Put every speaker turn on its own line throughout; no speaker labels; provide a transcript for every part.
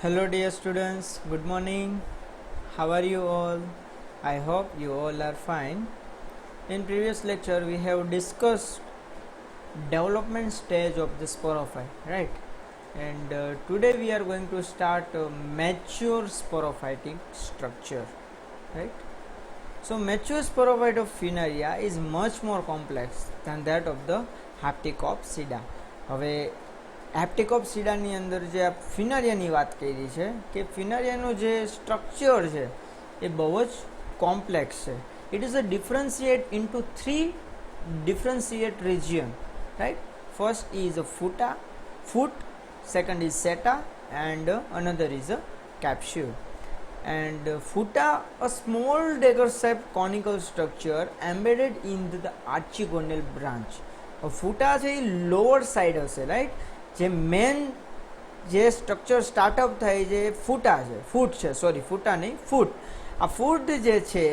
Hello dear students, good morning. How are you all? I hope you all are fine. In previous lecture we have discussed development stage of the sporophyte, right? And today we are going to start mature sporophytic structure, right? So mature sporophyte of Funaria is much more complex than that of the Hapticopsida. હવે હેપ્ટિકોપ્સિડાની અંદર જે આ ફિનારિયાની વાત કરી છે કે ફિનારિયાનું જે structure છે એ બહુ જ કોમ્પ્લેક્સ છે. It is a differentiate into three differentiate region, right. First is a foot, second is seta, and another is a capsule. And futa, a small dagger-shaped conical structure embedded in the archigonal branch. ફૂટા છે એ lower side હશે, right. જે main જે structure startup થાય છે ફૂટા નહીં, ફૂટ. આ ફૂટ જે છે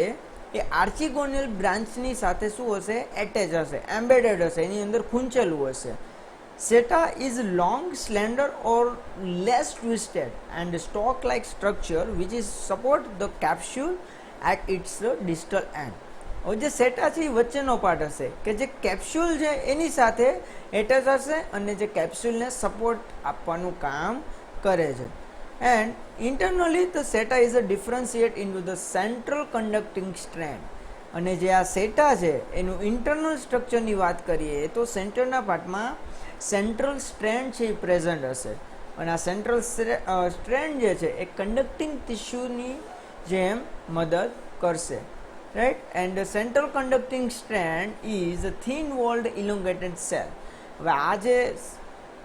એ આર્ચિગોનલ બ્રાન્ચની સાથે શું હશે, એટેચ હશે, એમ્બેડેડ હશે, એની અંદર ખૂંચેલું હશે. Seta is long, slender or less twisted and stalk-like structure which is support the capsule at its distal end. હવે જે સેટા છે એ વચ્ચેનો પાર્ટ હશે કે જે કેપ્સ્યુલ છે એની સાથે એટેચ હશે અને જે કેપ્સ્યુલને સપોર્ટ આપવાનું કામ કરે છે. And internally the seta is a differentiate into the central conducting strand. અને જે આ સેટા છે એનું ઇન્ટરનલ સ્ટ્રક્ચરની વાત કરીએ તો સેન્ટરના પાર્ટમાં સેન્ટ્રલ સ્ટ્રેન્ડ છે એ પ્રેઝન્ટ હશે અને આ સેન્ટ્રલ સ્ટ્રેન્ડ જે છે એ કન્ડક્ટિંગ ટિશ્યુની જેમ મદદ કરશે, right. And central conducting strand is a thin walled elongated cell. હવે આ જે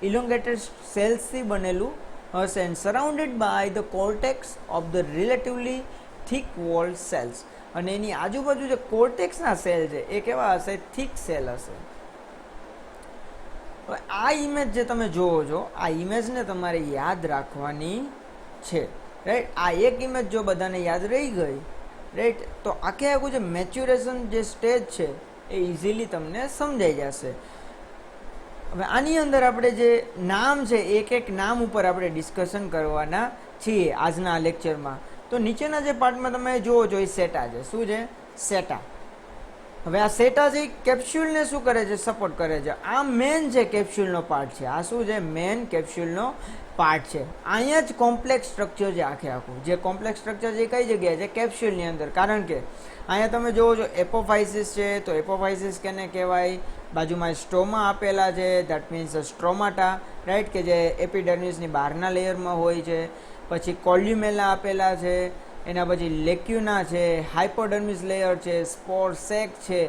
ઇલોંગેટેડ સેલ્સથી બનેલું હશે and surrounded by the cortex of the relatively thick walled cells. અને એની આજુબાજુ જે કોર્ટેક્સના સેલ છે એ કેવા હશે, થિક સેલ હશે. હવે આ ઇમેજ જે તમે જોવો છો આ ઇમેજને તમારે યાદ રાખવાની છે, રાઈટ. આ એક ઇમેજ જો બધાને યાદ રહી ગઈ, રાઈટ, તો આખે આખું જે મેચ્યુરેશન જે સ્ટેજ છે એ ઇઝીલી તમને સમજાઈ જશે. હવે આની અંદર આપણે જે નામ છે એક નામ ઉપર આપણે ડિસ્કશન કરવાના છીએ આજના લેક્ચરમાં. તો નીચેના જે પાર્ટમાં તમે જોવો છો એ સેટા છે. શું છે? સેટા. હવે આ સેટા છે કેપ્સ્યુલને શું કરે છે, સપોર્ટ કરે છે. આ મેન છે કેપ્સ્યુલનો પાર્ટ છે. આ શું છે? મેન કેપ્સ્યુલનો પાર્ટ છે. અહીંયા જ કોમ્પ્લેક્સ સ્ટ્રક્ચર છે આખું. જે કોમ્પ્લેક્સ સ્ટ્રક્ચર છે કઈ જગ્યાએ છે? કેપ્સ્યુલની અંદર. કારણ કે અહીંયા તમે જોવો છો એપોફાઇસિસ છે, તો એપોફાઇસિસ કેને કહેવાય? બાજુમાં સ્ટ્રોમા આપેલા છે, દેટ મીન્સ સ્ટ્રોમાટા, રાઈટ, કે જે એપિડર્મિસની બહારના લેયરમાં હોય છે. પછી કોલ્યુમેલા આપેલા છે, એના પછી લેક્યુના છે, હાઇપોડર્મિસ લેયર છે, સ્પોર સેક છે,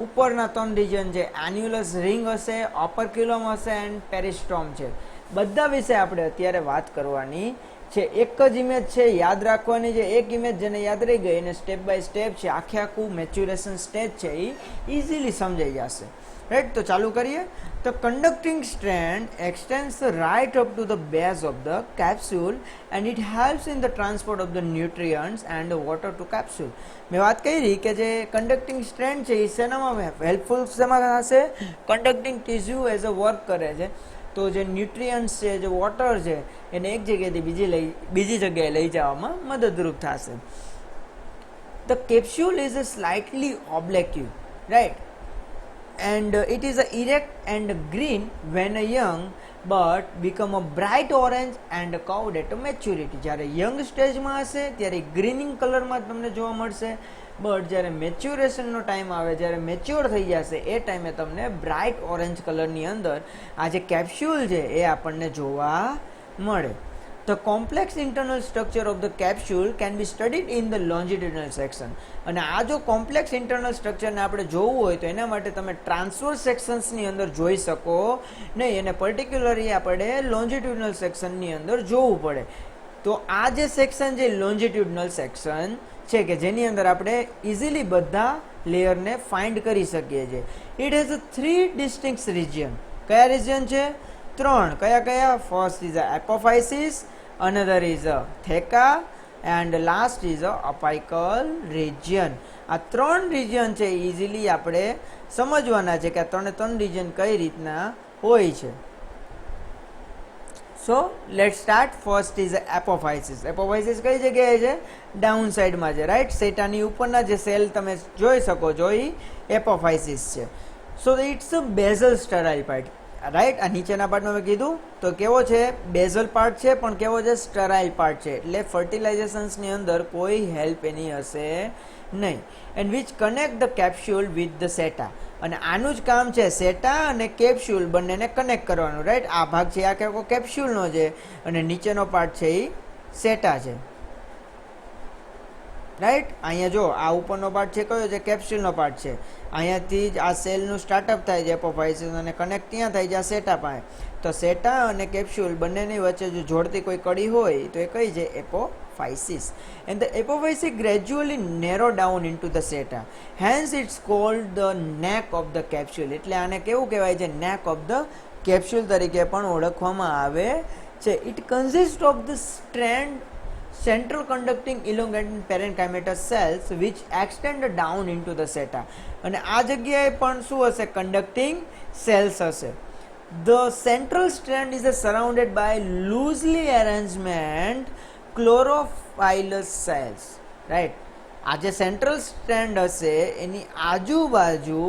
ઉપરના 3 રિજન છે, એન્યુલસ રિંગ હશે, ઓપરક્યુલમ હશે એન્ડ પેરિસ્ટોમ છે. બધા વિશે આપણે અત્યારે વાત કરવાની છે. એક જ ઇમેજ છે, યાદ રાખવાની છે. એક ઇમેજ જેને યાદ રહી ગઈ એને સ્ટેપ બાય સ્ટેપ છે આખું મેચ્યુરેશન સ્ટેજ છે એ ઇઝીલી સમજાઈ જશે, રાઈટ. તો ચાલુ કરીએ. The conducting strand extends right up to the base of the capsule and it helps in the transport of the nutrients and water to capsule. મેં વાત કરી કે જે કન્ડક્ટિંગ સ્ટ્રેન્ડ છે એ શેનામાં હેલ્પફુલ શેમાં હશે? Conducting tissue as a work કરે છે. તો જે ન્યુટ્રિયન્ટ્સ છે, જે વોટર છે એને એક જગ્યાએથી બીજી જગ્યાએ લઈ જવામાં મદદરૂપ થશે. The capsule is slightly oblique, right, and it is erect and green when young but become a bright orange and curved at maturity. જ્યારે યંગ સ્ટેજમાં હશે ત્યારે ગ્રીનિંગ કલરમાં તમને જોવા મળશે, બટ જ્યારે મેચ્યુરેશનનો ટાઈમ આવે, જ્યારે મેચ્યોર થઈ જશે એ ટાઈમે તમને બ્રાઇટ ઓરેન્જ કલરની અંદર આ જે કેપ્સ્યુલ છે એ આપણને જોવા મળે. The complex internal structure of the capsule can be studied in the longitudinal section. અને આ જો કોમ્પ્લેક્સ ઇન્ટરનલ સ્ટ્રક્ચરને આપણે જોવું હોય તો એના માટે તમે ટ્રાન્સવર્સ સેક્શન્સની અંદર જોઈ શકો નહીં, એને પર્ટિક્યુલરલી આપણે લોન્જિટ્યુડનલ સેક્શનની અંદર જોવું પડે. તો આ જે સેક્શન છે લોન્જિટ્યુડનલ સેક્શન છે કે જેની અંદર આપણે ઇઝીલી બધા લેયરને ફાઇન્ડ કરી શકીએ છીએ. It has 3 distinct region. કયા રિજિયન છે? 3. કયા? First is apophysis, another is a theca and last is a apical region. આ 3 રિજિયન છે ઇઝીલી આપણે સમજવાના છે કે આ 3 રિજિયન કઈ રીતના હોય છે. So let start. First is apophysis. Apophysis કઈ જગ્યાએ છે? ડાઉન સાઈડમાં છે, રાઈટ. સેટાની ઉપરના જે સેલ તમે જોઈ શકો છો એ એપોફાઇસિસ છે. So it's a basal sterile part, right. આ નીચેના પાર્ટમાં મેં કીધું તો કેવો છે? બેઝલ પાર્ટ છે, પણ કેવો છે? સ્ટરાઇલ પાર્ટ છે. એટલે ફર્ટિલાઇઝેશન્સની અંદર કોઈ હેલ્પ એની હશે નહીં. And which connect the capsule with the seta. અને આનું જ કામ છે સેટા અને કેપ્સ્યુલ બંનેને કનેક્ટ કરવાનું, રાઈટ. આ ભાગ છે આ આખો કેપ્સ્યુલનો છે અને નીચેનો પાર્ટ છે એ સેટા છે, રાઈટ. અહીંયા જો આ ઉપરનો પાર્ટ છે કયો છે? કેપ્સ્યુલનો પાર્ટ છે. અહીંયાથી જ આ સેલનું સ્ટાર્ટઅપ થાય છે એપોફાઇસિસ અને કનેક્ટ ત્યાં થાય છે આ સેટા પાસે. તો સેટા અને કેપ્સ્યુલ બંનેની વચ્ચે જો જોડતી કોઈ કડી હોય તો એ કઈ છે? એપોફાઇસિસ. And the apophysis gradually narrow down into the seta. Hence it's called the neck of the capsule. એટલે આને કેવું કહેવાય છે? neck of the capsule તરીકે પણ ઓળખવામાં આવે છે. It consists of the strand central conducting elongated parenchymatous cells which extend down into the seta. અને આ જગ્યાએ પણ શું હશે? conducting cells હશે. The central strand is surrounded by loosely arrangement chlorophyllous cells, right. આ જે સેન્ટ્રલ સ્ટ્રેન્ડ હશે એની આજુબાજુ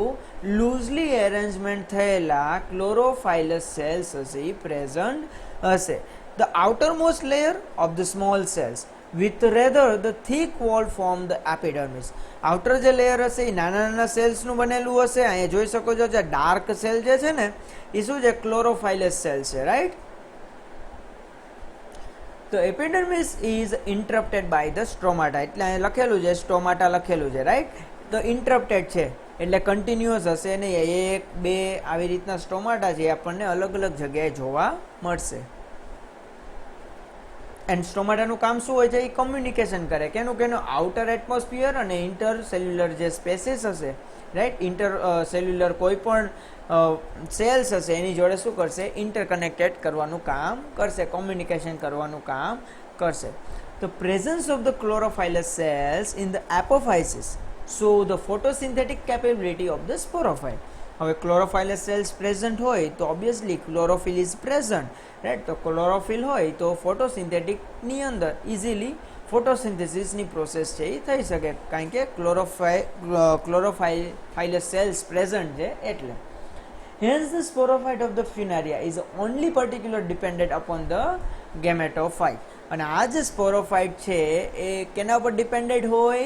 લૂઝલી એરેન્જમેન્ટ થયેલા ક્લોરોફાઇલસ સેલ્સ હશે એ પ્રેઝન્ટ હશે. The outermost layer of the small cells with rather the thick wall form the epidermis. Outer જે layer હશે એ નાના નાના સેલ્સનું બનેલું હશે. અહીંયા જોઈ શકો છો જે ડાર્ક સેલ જે છે ને એ શું છે? ક્લોરોફાઇલસ સેલ છે, રાઈટ. તો epidermis is interrupted by the stromata. એટલે અહીંયા લખેલું છે સ્ટ્રોમાટા લખેલું છે, રાઈટ. તો ઇન્ટરપ્ટેડ છે એટલે કન્ટિન્યુઅસ હશે નહીં. એક બે આવી રીતના સ્ટ્રોમાટા છે આપણને અલગ અલગ જગ્યાએ જોવા મળશે. એન્ડ સ્ટ્રોમાટાનું કામ શું હોય છે? એ કમ્યુનિકેશન કરે. કેનું આઉટર એટમોસ્ફિયર અને ઇન્ટર સેલ્યુલર જે સ્પેસીસ હશે, રાઈટ. ઇન્ટર સેલ્યુલર કોઈ પણ સેલ્સ હશે એની જોડે શું કરશે? ઇન્ટરકનેક્ટેડ કરવાનું કામ કરશે, કોમ્યુનિકેશન કરવાનું કામ કરશે. The presence of the chlorophyllous cells in the apophysis so the photosynthetic capability of the sporophyll. હવે ક્લોરોફાઇલસ સેલ્સ પ્રેઝન્ટ હોય તો obviously chlorophyll is present, right. તો ક્લોરોફિલ હોય તો ફોટોસિન્થેટિકની અંદર ઇઝીલી ફોટોસિન્થેસિસની પ્રોસેસ છે એ થઈ શકે, કારણ કે ક્લોરોફાઇલસ સેલ્સ પ્રેઝન્ટ છે એટલે. Hence the sporophyte of the funaria is only particular dependent upon the gametophyte. અને આ જે સ્પોરોફાઇટ છે એ કેના ઉપર ડિપેન્ડેડ હોય?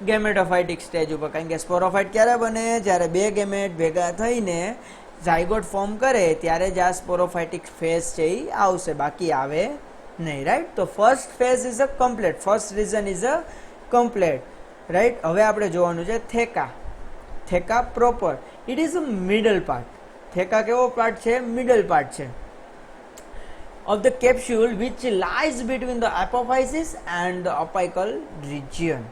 ગેમેટોફાઇટિક સ્ટેજ ઉપર. કારણ કે સ્પોરોફાઇટ ક્યારે બને? જ્યારે બે ગેમેટ ભેગા થઈને ઝાયગોટ ફોર્મ કરે ત્યારે જ આ સ્પોરોફાઇટિક ફેઝ છે એ આવશે, બાકી આવે નહીં, રાઈટ. તો first phase is a complete, first reason is a complete, right. હવે આપણે જોવાનું છે theca. Theca proper it is a middle part. Theca કેવો પાર્ટ છે? મિડલ પાર્ટ છે of the capsule which lies between the apophysis and the apical region.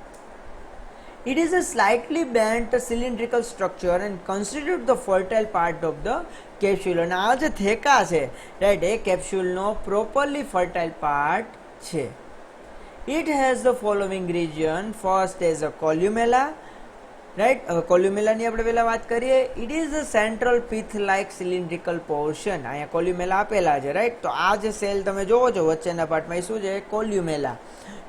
It is a slightly bent cylindrical structure and constitutes the fertile part of the capsule. અને આ જે થેકા છે, right, એ કેપ્સ્યુલનો properly fertile part છે. It has the following region. First is a columella, right. હવે કોલ્યુમેલાની આપણે પહેલાં વાત કરીએ. It is a central pith like cylindrical portion. અહીંયા કોલ્યુમેલા આપેલા છે, રાઈટ. તો આ જે સેલ તમે જોવો છો વચ્ચેના પાર્ટમાં એ શું છે? Columella.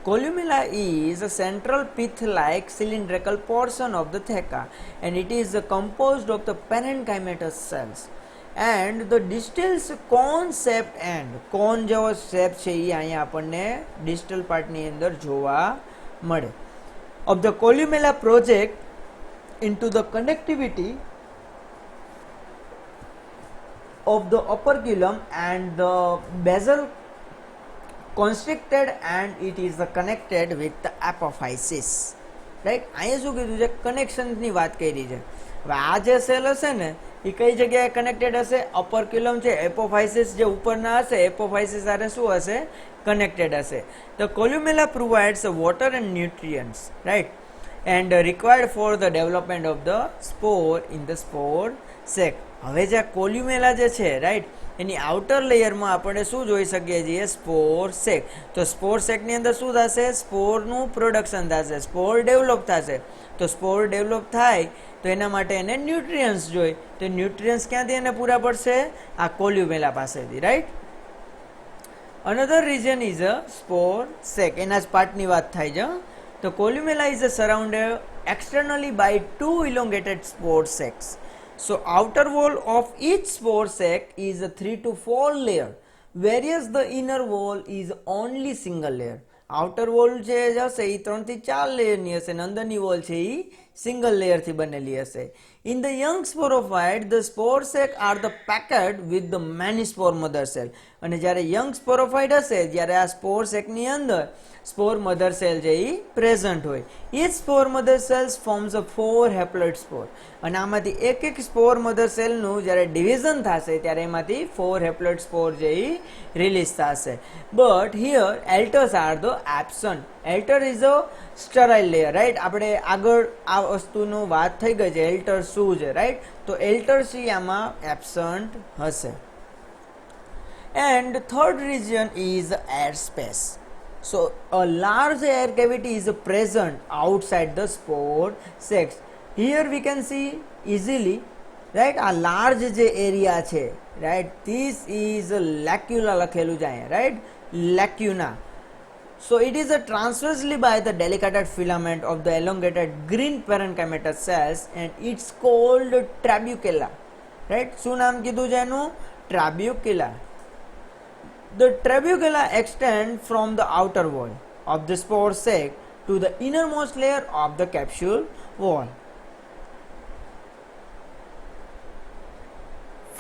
Columella is a central pith like cylindrical portion of the theca and it is composed of the parenchymatous cells and the distals cone shaped end. Cone જેવો શેપ છે એ અહીંયા આપણને ડિસ્ટલ પાર્ટની અંદર જોવા મળે. Of the columella project into the connectivity of the operculum and the basal constricted and it is connected with the apophysis, right. અહીંયા શું કીધું છે? કનેક્શનની વાત કરી છે. હવે આ જે સેલ હશે ને એ કઈ જગ્યાએ કનેક્ટેડ હશે? અપરક્યુલમ છે, એપોફાઇસિસ જે ઉપરના હશે એપોફાઇસિસ સાથે શું હશે? કનેક્ટેડ હશે. The columella provides water and nutrients, right, and required for the development of the spore in the spore sac. હવે જે કોલ્યુમેલા જે છે, રાઈટ, એની આઉટર લેયરમાં આપણે શું જોઈ શકીએ છીએ? સ્પોર સેક. તો સ્પોર સેકની અંદર શું થશે? સ્પોરનું પ્રોડક્શન થશે, સ્પોર ડેવલપ થશે. તો સ્પોર ડેવલપ થાય તો એના માટે એને ન્યુટ્રિયન્ટ્સ જોઈએ. તો ન્યુટ્રિયન્ટ્સ ક્યાંથી એને પૂરા પડશે? આ કોલ્યુમેલા પાસેથી, right. Another region is a spore sac. એના જ પાર્ટની વાત થાય છે. The columella is surrounded externally by two elongated spore sacs. So outer wall of each spore sac is a 3 to 4 layer, whereas the inner wall is only single layer. Outer wall જે હશે એ 3 થી 4 લેયરની હશે અને અંદરની wall છે એ single લેયરથી બનેલી હશે. In the young sporophyte the spore sac are the packed with the many spore mother cell. અને જ્યારે યંગ સ્પોરોફાઇટ હશે ત્યારે આ સ્પોર સેકની અંદર સ્પોર મધર સેલ છે એ પ્રેઝન્ટ હોય. ઈચ સ્પોર મધર સેલ્સ ફોર્મ્સ અ 4 હેપ્લોઇડ સ્પોર. અને આમાંથી એક સ્પોર મધર સેલનું જ્યારે ડિવિઝન થશે ત્યારે એમાંથી 4 હેપ્લોઇડ સ્પોર છે એ રિલીઝ થશે. But here elaters are the absent. Elater is a sterile layer, right. આપણે આગળ આ વસ્તુનું વાત થઈ ગઈ છે એલ્ટર શું છે, રાઈટ. તો એલ્ટર સી આમાં એબસન્ટ હશે. And third region is air space. So a large air cavity is present outside the spore sacs. Here we can see easily, right, a large જે area છે, right, this is lacuna લખેલું છે અહીંયા, right, lacuna. So it is transversely by the delicated filament of the elongated green parenchymatous cells and it's called trabecular, right. શું નામ કીધું છે એનું? trabecular. The trabecula extend from the outer wall of the spore sac to the innermost layer of the capsule wall.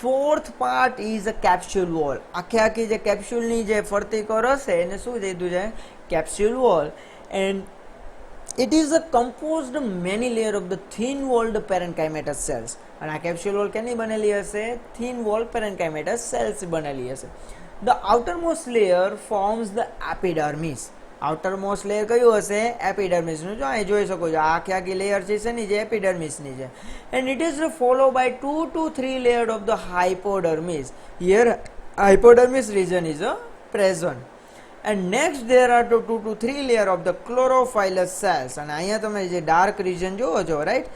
Fourth part is a capsule wall. આખી જે કેપ્સ્યુલની જે ફરતી core હશે એને શું કીધું છે? capsule wall. And it is composed many layer of the thin walled parenchymatous cells. અને આ capsule wall કેની બનેલી હશે? thin walled parenchymatous cells બનેલી હશે. The outermost layer forms the epidermis. outermost layer કયું હશે? epidermis નું. જો અહીં જોઈ શકો છો આખી લેયર છે શેની છે? epidermis ની છે. And it is followed by 2 to 3 layer of the hypodermis. Here hypodermis region is present. And next there are 2 to 3 layer of the chlorophyllous cells. અને અહીંયા તમે જે dark region જોવો છો, right,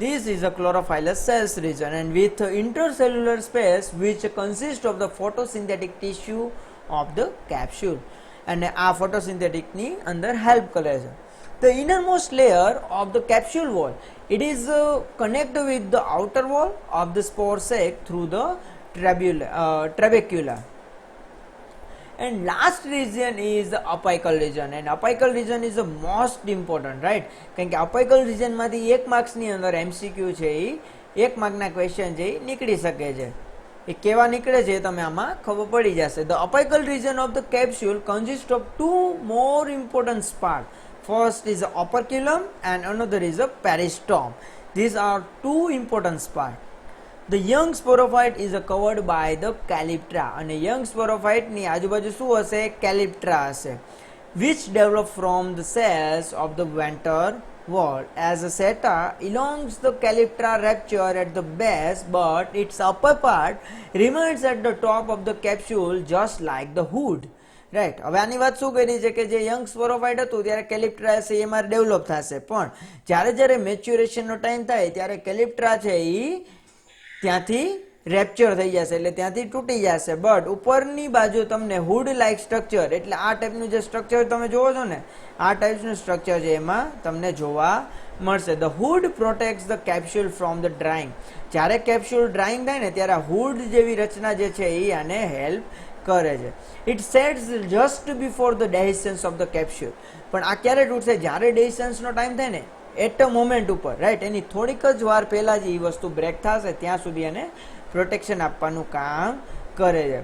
this is a chlorophyllous cells region and with intercellular space which consists of the photosynthetic tissue of the capsule. And આ photosynthetic ની અંદર help કરે છે. The innermost layer of the capsule wall, it is connected with the outer wall of the spore sac through the trabecula. And last region is the apical region. And apical region is the most important, right. કારણ કે apical region માંથી 1 marks ની અંદર MCQ છે એ 1 માર્કના question છે એ નીકળી શકે છે. એ કેવા નીકળે છે તમે આમાં ખબર પડી જશે. The apical region of the capsule consists of 2 more important parts. First is the operculum and another is the peristome. These are 2 important parts. The young sporophyte is covered by the calyptra. અને young sporophyte ની આજુબાજુ શું હશે? calyptra હશે, which develop from the cells of the venter wall. As a seta elongs the calyptra rupture at the base, but its upper part remains at the top of the capsule just like the hood. Right. હવે આની વાત શું કરી છે કે જે young સ્પોરોફાઇટ હતું ત્યારે કેલિપ્ટ્રા છે એમાં ડેવલપ થશે, પણ જ્યારે મેચ્યુરેશનનો ટાઈમ થાય ત્યારે કેલિપ્ટ્રા છે એ ત્યાંથી રેપ્ચર થઈ જશે, એટલે ત્યાંથી તૂટી જશે. બટ ઉપરની બાજુ તમને હુડ લાઇક સ્ટ્રક્ચર, એટલે આ ટાઈપનું જે સ્ટ્રક્ચર તમે જોવો છો ને, આ ટાઈપનું સ્ટ્રક્ચર છે એમાં તમને જોવા મળશે. The hood પ્રોટેક્ટ્સ the capsule from the drawing. જ્યારે કેપ્સ્યુલ ડ્રાઇંગ થાય ને ત્યારે હુડ જેવી રચના જે છે એ આને હેલ્પ કરે છે. It sets just before the dehiscence of the capsule. પણ આ ક્યારે તૂટશે? જ્યારે ડેહિસન્સનો ટાઈમ થાય ને એટ અ મોમેન્ટ ઉપર, રાઈટ, એની થોડીક જ વાર પહેલાં જ એ વસ્તુ બ્રેક થશે ત્યાં સુધી એને પ્રોટેક્શન આપવાનું કામ કરે છે.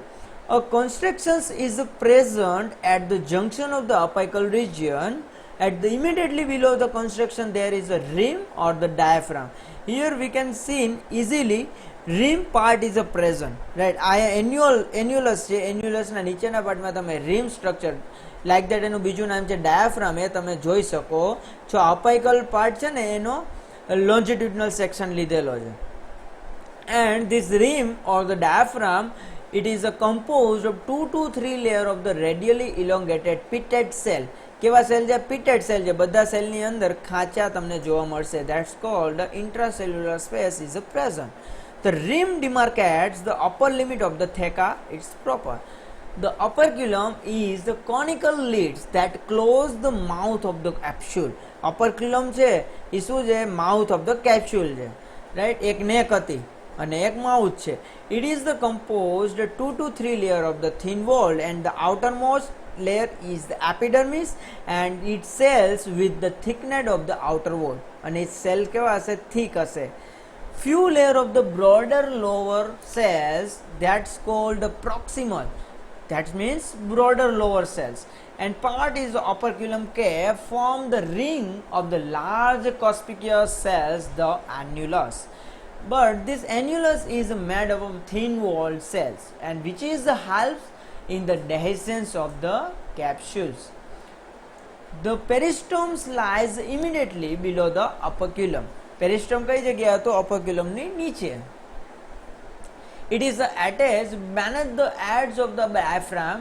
A constriction is present at the junction of the apical region. At the immediately below the constriction there is a rim or the diaphragm. Here we can see easily rim part is a present, right. આ annulus છે, annulus ના નીચેના પાર્ટમાં તમે rim structure like that એનું બીજું નામ છે diaphragm, એ તમે જોઈ શકો છો. apical part છે ને એનો longitudinal section લીધેલો છે. And this rim or the diaphragm, it is composed of 2 to 3 layer of the radially elongated pitted cell. કેવા સેલ છે? pitted cell છે. બધા સેલની અંદર ખાંચા તમને જોવા મળશે. That's called the intracellular space is present. The rim demarcates the upper limit of the theca. It's proper. The operculum is the conical lids that close the mouth of the capsule. Operculum છે એ શું છે? Mouth of the capsule છે, right? એક neck હતી અને એક mouth છે. It is the composed 2 to 3 layer of the thin wall, and the outermost layer is the epidermis, and it cells with the thickness of the outer wall. અને cell કેવા હશે? Thick હશે. Few layer of the broader lower cells, that's called the proximal. That means broader lower cells, and part is the operculum cave form the ring of the large conspicuous cells, the annulus. But this annulus is made up of thin walled cells, and which is the helps in the dehiscence of the capsules. The peristome lies immediately below the operculum. Peristome કઈ જગ્યાએ હતો? operculum ની નીચે. It is attached beneath the edge of the diaphragm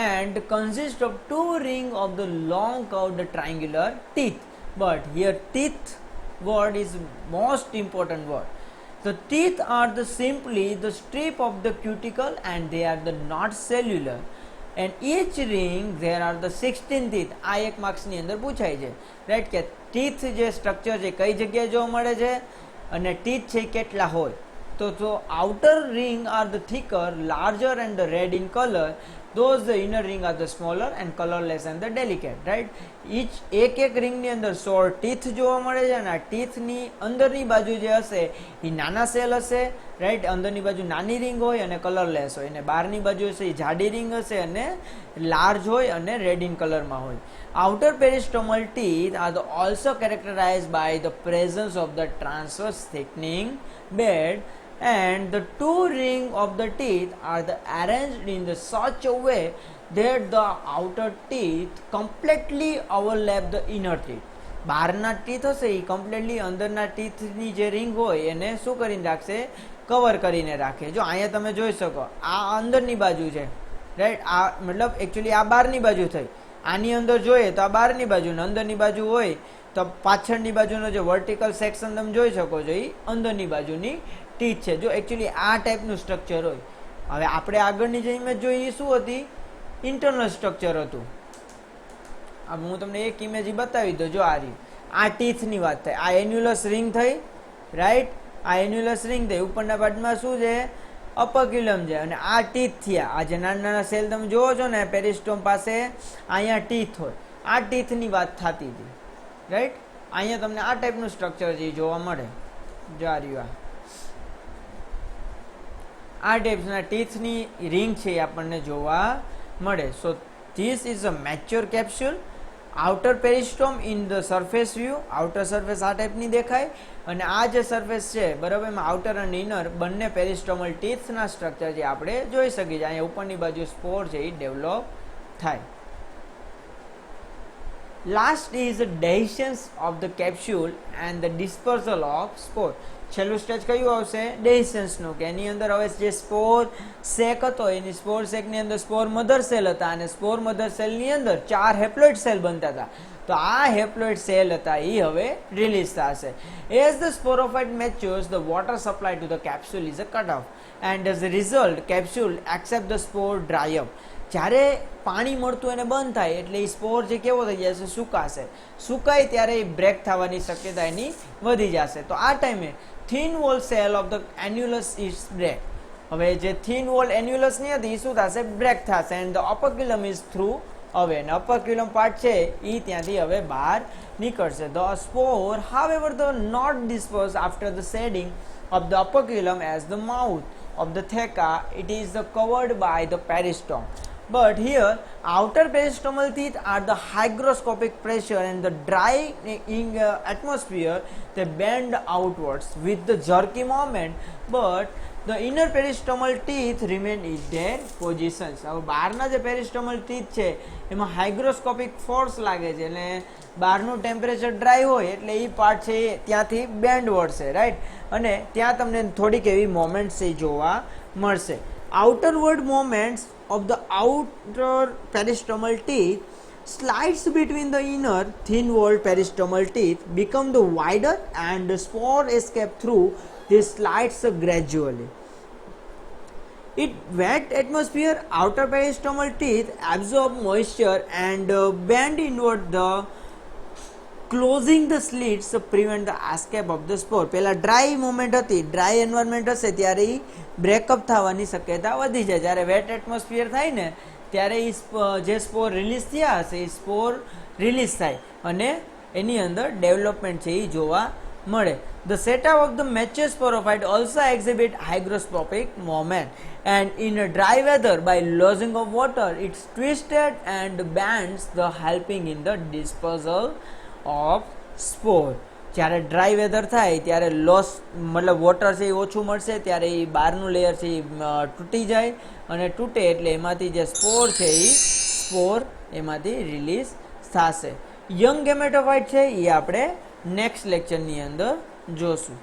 and consists of two rings of the long curved triangular teeth. But here teeth word is most important word. The teeth are the simply the strip of the cuticle, and they are the not cellular. And each ring there are the 16 teeth. આ એક marks ની અંદર પૂછાય છે, right? કે teeth જે structure છે કઈ જગ્યાએ જોવા મળે છે અને teeth છે કેટલા હોય. So outer ring are the thicker, larger and the red in color. Those the inner ring are the smaller and colorless and the delicate, right? Each એક ring ની અંદર 16 teeth જોવા મળે છે, અને આ teeth ની અંદરની બાજુ જે હશે એ નાના સેલ હશે, રાઈટ? અંદરની બાજુ નાની ring હોય અને કલરલેસ હોય, અને બહારની બાજુ હશે એ જાડી ring હશે અને લાર્જ હોય અને રેડ ઇન કલરમાં હોય. Outer peristomal teeth are the also characterized by the presence of the transverse thickening bed, and the two rings of the teeth are the arranged in the such a way that the outer teeth completely overlap the inner teeth. બહારના teeth હશે એ completely અંદરના ટીથની જે ring હોય એને શું કરીને રાખશે? Cover કરીને રાખે. જો અહીંયા તમે જોઈ શકો આ અંદરની બાજુ છે, રાઈટ? આ મતલબ એકચ્યુઅલી આ બહારની બાજુ થઈ. આની અંદર જોઈએ તો આ બહારની બાજુ ને અંદરની બાજુ હોય તો પાછળની બાજુનો જે વર્ટિકલ સેક્શન તમે જોઈ શકો છો એ અંદરની બાજુની ટીથ છે. જો એકચ્યુઅલી આ ટાઈપનું સ્ટ્રક્ચર હોય. હવે આપણે આગળની જે ઇમેજ જોઈ એ શું હતી? ઇન્ટરનલ સ્ટ્રક્ચર હતું. હવે હું તમને એક ઇમેજ બતાવી દઉં. જો આ રહી, આ ટીથની વાત થઈ, આ એન્યુલસ રિંગ થઈ, રાઈટ? આ એન્યુલસ રિંગ થઈ. ઉપરના પાર્ટમાં શું છે? અપરક્યુલમ છે, અને આ ટીથ થયા. આ જે નાના નાના સેલ તમે જોવો છો ને પેરિસ્ટોમ પાસે, અહીંયા ટીથ હોય. આ ટીથની વાત થતી હતી, રાઈટ? અહીંયા તમને આ ટાઈપનું સ્ટ્રક્ચર જે જોવા મળે. જો આ રહ્યું, આ ટાઈપ્સના ટીથની રિંગ છે એ આપણને જોવા મળે. So this is a mature capsule. Outer peristome in the surface view. Outer surface આ ટાઈપની દેખાય, અને આ જે સરફેસ છે બરાબર, એમાં આઉટર અને ઇનર બંને પેરિસ્ટોમલ ટીથના સ્ટ્રક્ચર જે આપણે જોઈ શકીએ છીએ. અહીંયા ઉપરની બાજુ સ્પોર છે એ ડેવલપ થાય. Last is the dehiscence of the capsule and the dispersal of spore. છેલ્લું સ્ટેજ કયું આવશે? ડેહિસન્સનું, કે એની અંદર હવે જે સ્પોર સેક હતો એની સ્પોર સેકની અંદર સ્પોર મધર સેલ હતા, અને સ્પોર મધર સેલની અંદર 4 હેપ્લોઇડ સેલ બનતા હતા. તો આ હેપ્લોઇડ સેલ હતા એ હવે રિલીઝ થશે. As the sporophyte matures, the water supply to the capsule is cut off, and as a result capsule accept the spore dry up. જ્યારે પાણી મળતું એને બંધ થાય એટલે એ સ્પોર જે કેવો થઈ જશે? સુકાશે. સુકાય ત્યારે એ બ્રેક થવાની શક્યતા એની વધી જશે. તો આ ટાઈમે thin wall cell of the annulus is break. હવે જે થિન વોલ એન્યુલસની હતી એ શું થશે? બ્રેક થશે, એન્ડ ધ ઓપરક્યુલમ ઇઝ થ્રુ અવે. અને અપરક્યુલમ પાર્ટ છે એ ત્યાંથી હવે બહાર નીકળશે. The spore however the not disperse after the shedding of the operculum as the mouth of the theca it is covered by the peristome. But here outer peristomal teeth are the hygroscopic pressure, and the dry atmosphere they bend outwards with the jerky movement, but the inner peristomal teeth remain in their positions. હવે બહારના જે પેરિસ્ટોમલ teeth છે એમાં હાઇગ્રોસ્કોપિક force લાગે છે, એટલે બહારનું temperature dry હોય એટલે એ પાર્ટ છે ત્યાંથી બેન્ડ વળશે, રાઈટ? અને ત્યાં તમને થોડીક એવી મોમેન્ટ્સ એ જોવા મળશે. Outward movements of the outer peristomal teeth slides between the inner thin-walled peristomal teeth become the wider, and the spore escape through these slides gradually. It wet atmosphere, outer peristomal teeth absorb moisture and bend inward, the closing the slits to prevent the escape of the spore. પહેલા dry moment હતી, dry environment હશે ત્યારે એ breakup થવાની શક્યતા વધી જાય. જ્યારે wet atmosphere થાય ને ત્યારે એ જે સ્પોર રિલીઝ થયા હશે એ સ્પોર રિલીઝ થાય અને એની અંદર ડેવલપમેન્ટ છે એ જોવા મળે. The setup of the mature sporophyte also exhibit hygroscopic movement, and in a dry weather by losing of water it's twisted and bends, the helping in the dispersal of spore. જ્યારે dry weather થાય ત્યારે loss મતલબ water છે એ ઓછું મળશે ત્યારે એ બહારનું layer છે એ તૂટી જાય અને તૂટે એટલે એમાંથી જે સ્પોર છે એ સ્પોર એમાંથી રિલીઝ થશે. યંગ ગેમેટોફાઇટ છે એ આપણે નેક્સ્ટ લેક્ચરની અંદર જોશું.